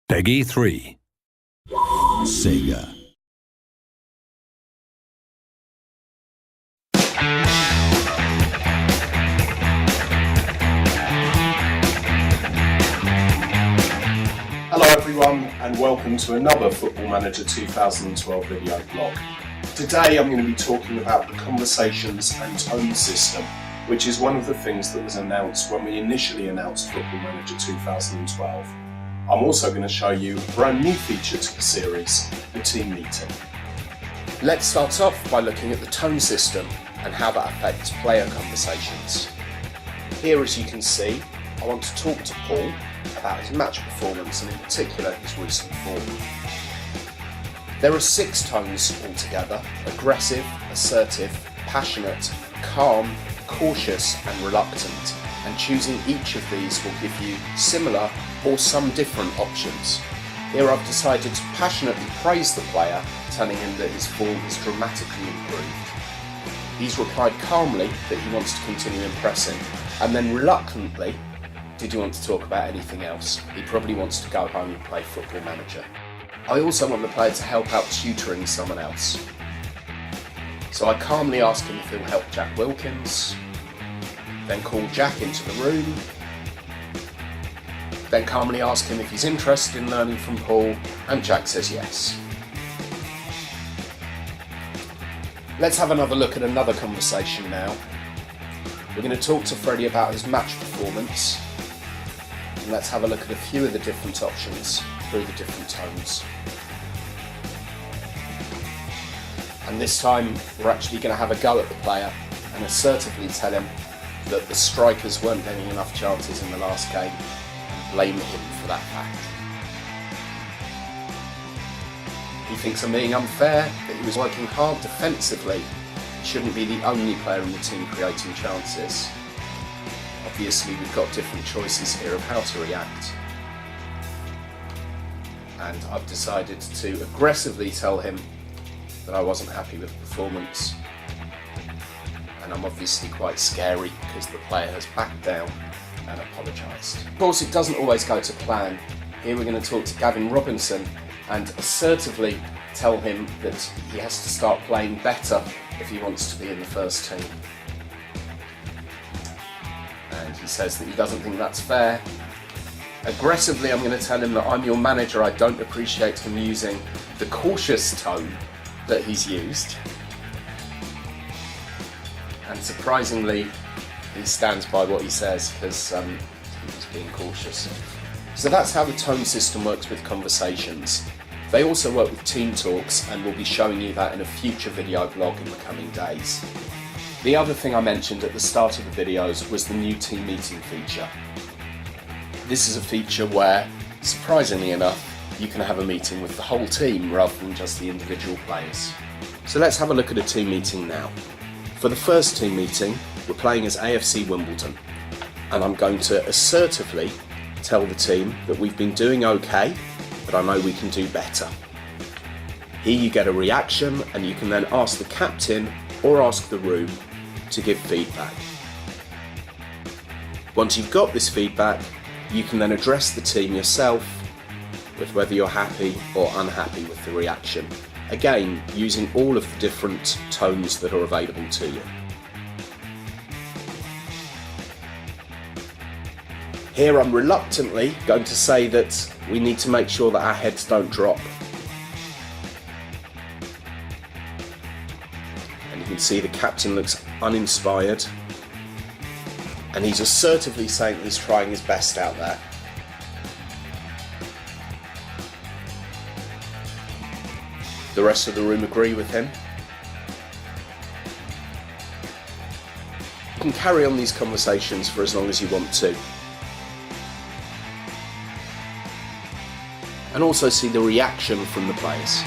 Peggy 3. Sega. Hello everyone and welcome to another Football Manager 2012 video blog. Today I'm going to be talking about the conversations and tone system, which is one of the things that was announced when we initially announced Football Manager 2012. I'm also going to show you a brand new feature to the series, the team meeting. Let's start off by looking at the tone system and how that affects player conversations. Here, as you can see, I want to talk to Paul about his match performance and in particular his recent form. There are 6 tones altogether: aggressive, assertive, passionate, calm, cautious and reluctant, and choosing each of these will give you similar or some different options. Here I've decided to passionately praise the player, telling him that his form has dramatically improved. He's replied calmly that he wants to continue impressing, and then reluctantly, did you want to talk about anything else? He probably wants to go home and play Football Manager. I also want the player to help out tutoring someone else. So I calmly ask him if he'll help Jack Wilkins, then call Jack into the room, then calmly ask him if he's interested in learning from Paul, and Jack says yes. Let's have another look at another conversation now. We're going to talk to Freddie about his match performance, and let's have a look at a few of the different options through the different tones. And this time we're actually going to have a go at the player and assertively tell him that the strikers weren't getting enough chances in the last game and blame him for that fact. He thinks I'm being unfair, that he was working hard defensively. He shouldn't be the only player in the team creating chances. Obviously we've got different choices here of how to react. And I've decided to aggressively tell him that I wasn't happy with the performance. And I'm obviously quite scary because the player has backed down and apologised. Of course, it doesn't always go to plan. Here we're going to talk to Gavin Robinson and assertively tell him that he has to start playing better if he wants to be in the first team. And he says that he doesn't think that's fair. Aggressively, I'm going to tell him that I'm your manager. I don't appreciate him using the cautious tone that he's used. And surprisingly, he stands by what he says because he was being cautious. So that's how the tone system works with conversations. They also work with team talks, and we'll be showing you that in a future video blog in the coming days. The other thing I mentioned at the start of the videos was the new team meeting feature. This is a feature where, surprisingly enough, you can have a meeting with the whole team rather than just the individual players. So let's have a look at a team meeting now. For the first team meeting, we're playing as AFC Wimbledon, and I'm going to assertively tell the team that we've been doing okay, but I know we can do better. Here you get a reaction, and you can then ask the captain or ask the room to give feedback. Once you've got this feedback, you can then address the team yourself with whether you're happy or unhappy with the reaction. Again, using all of the different tones that are available to you. Here I'm reluctantly going to say that we need to make sure that our heads don't drop. And you can see the captain looks uninspired, and he's assertively saying he's trying his best out there. The rest of the room agree with him. You can carry on these conversations for as long as you want to. And also see the reaction from the players.